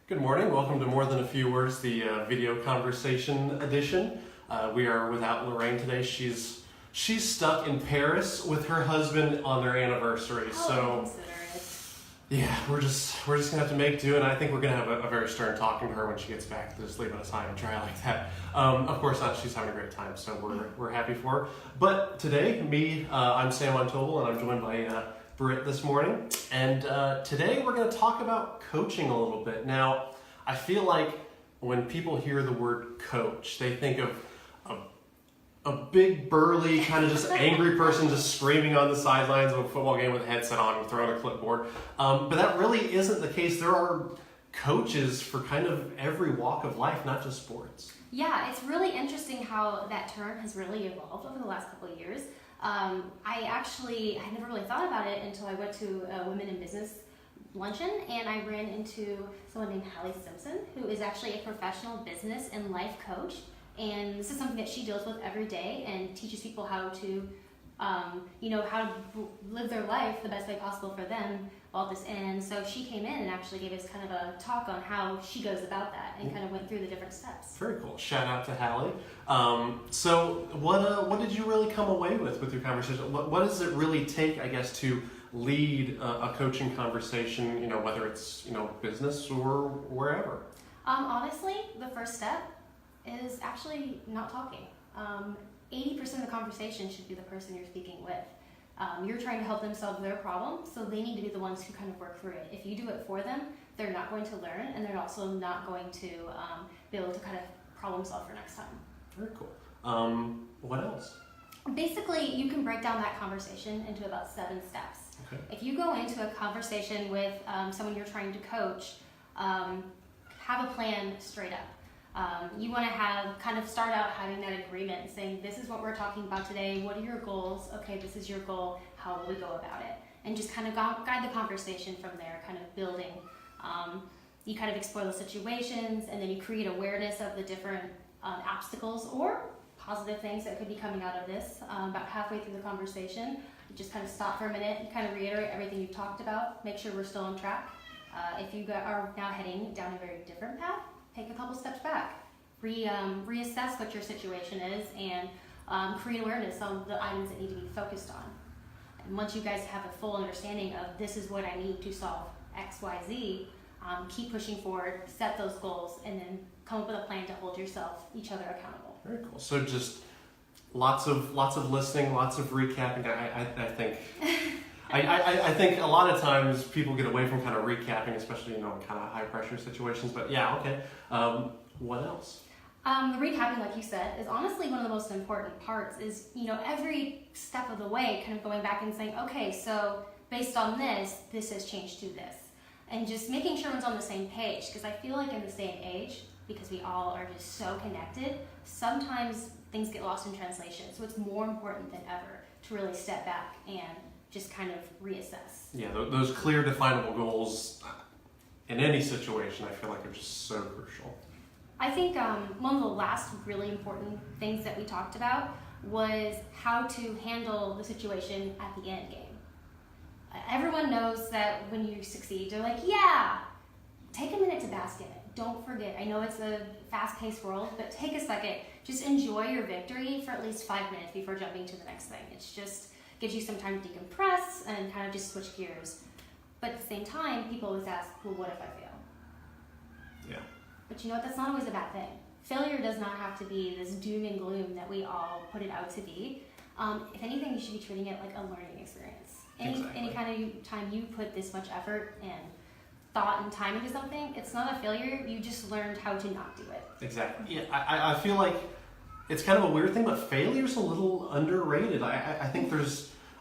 Good morning. Welcome to More Than a Few Words, the video conversation edition. We are without Lorraine today. She's stuck in Paris with her husband on their anniversary. So yeah, we're just gonna have to make do, and I think we're gonna have a very stern talking to her when she gets back. Just leaving us high and dry like that. Of course not. She's having a great time, so we're happy for her. But today, I'm Sam Untoval, and I'm joined by Britt this morning, and today we're going to talk about coaching a little bit. Now, I feel like when people hear the word coach, they think of a big, burly, kind of just angry person just screaming on the sidelines of a football game with a headset on and throwing a clipboard. But that really isn't the case. There are coaches for kind of every walk of life, not just sports. Yeah, it's really interesting how that term has really evolved over the last couple of years. I never really thought about it until I went to a Women in Business luncheon, and I ran into someone named Hallie Simpson, who is actually a professional business and life coach. And this is something that she deals with every day and teaches people how to, how to live their life the best way possible for them while this ends. So she came in and actually gave us kind of a talk on how she goes about that and kind of went through the different steps. Very cool. Shout out to Hallie. So what did you really come away with your conversation? What does it really take, I guess, to lead a coaching conversation, whether it's, business or wherever? Honestly, the first step is actually not talking. 80% of the conversation should be the person you're speaking with. You're trying to help them solve their problem, so they need to be the ones who kind of work through it. If you do it for them, they're not going to learn, and they're also not going to be able to kind of problem solve for next time. Very cool. What else? Basically, you can break down that conversation into about 7 steps. Okay. If you go into a conversation with someone you're trying to coach, have a plan straight up. You want to start out having that agreement, saying, this is what we're talking about today, what are your goals? Okay, this is your goal, how will we go about it? And just kind of guide the conversation from there, kind of building. You kind of explore those situations, and then you create awareness of the different obstacles or positive things that could be coming out of this. About halfway through the conversation, you just kind of stop for a minute and kind of reiterate everything you've talked about, make sure we're still on track. If you are now heading down a very different path, take a couple steps back, reassess what your situation is, and create awareness on the items that need to be focused on. And once you guys have a full understanding of this is what I need to solve X, Y, Z, keep pushing forward, set those goals, and then come up with a plan to hold each other accountable. Very cool. So just lots of listening, lots of recapping. I think. I think a lot of times people get away from kind of recapping, especially in kind of high pressure situations. But yeah, okay. What else? The recapping, like you said, is honestly one of the most important parts. Is every step of the way, kind of going back and saying, okay, so based on this has changed to this, and just making sure everyone's on the same page. Because I feel like in this day and age, because we all are just so connected, sometimes things get lost in translation. So it's more important than ever to really step back and just kind of reassess. Yeah, those clear, definable goals in any situation, I feel like are just so crucial. I think one of the last really important things that we talked about was how to handle the situation at the end game. Everyone knows that when you succeed, they're like, yeah, take a minute to bask in it. Don't forget, I know it's a fast-paced world, but take a second. Just enjoy your victory for at least 5 minutes before jumping to the next thing. It's just gives you some time to decompress and kind of just switch gears. But at the same time, people always ask, well, what if I fail? Yeah. But that's not always a bad thing. Failure does not have to be this doom and gloom that we all put it out to be. If anything, you should be treating it like a learning experience. Any kind of time you put this much effort and thought and time into something, it's not a failure. You just learned how to not do it. Exactly. Yeah, I feel like it's kind of a weird thing, but failure's a little underrated. I think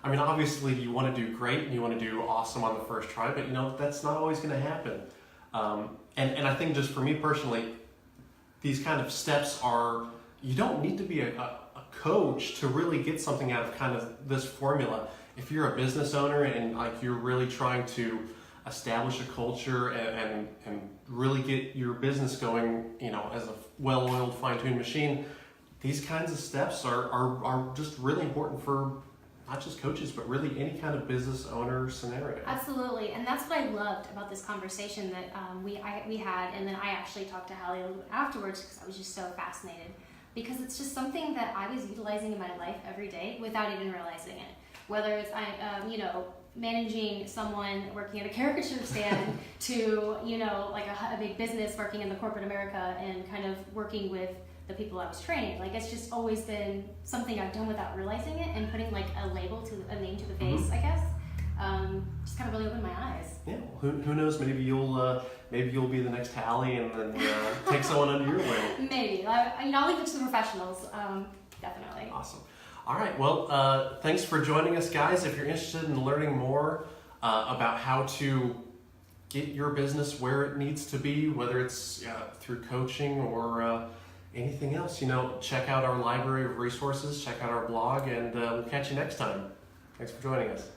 obviously you want to do great and you want to do awesome on the first try, but that's not always going to happen. And I think just for me personally, these kind of steps are, you don't need to be a coach to really get something out of kind of this formula. If you're a business owner and you're really trying to establish a culture and really get your business going, as a well-oiled, fine-tuned machine, these kinds of steps are just really important for not just coaches, but really any kind of business owner scenario. Absolutely, and that's what I loved about this conversation that we had, and then I actually talked to Hallie a little bit afterwards because I was just so fascinated, because it's just something that I was utilizing in my life every day without even realizing it. Whether it's managing someone working at a caricature stand to like a big business working in the corporate America and kind of working with the people I was training. Like, it's just always been something I've done without realizing it, and putting like a name to the face, I guess. Just kind of really opened my eyes. Yeah, well, who knows? Maybe you'll be the next Hallie and then take someone under your wing. Maybe. I'll leave it to the professionals. Definitely. Awesome. All right. Well, thanks for joining us, guys. If you're interested in learning more about how to get your business where it needs to be, whether it's through coaching or anything else, check out our library of resources, check out our blog, and we'll catch you next time. Thanks for joining us.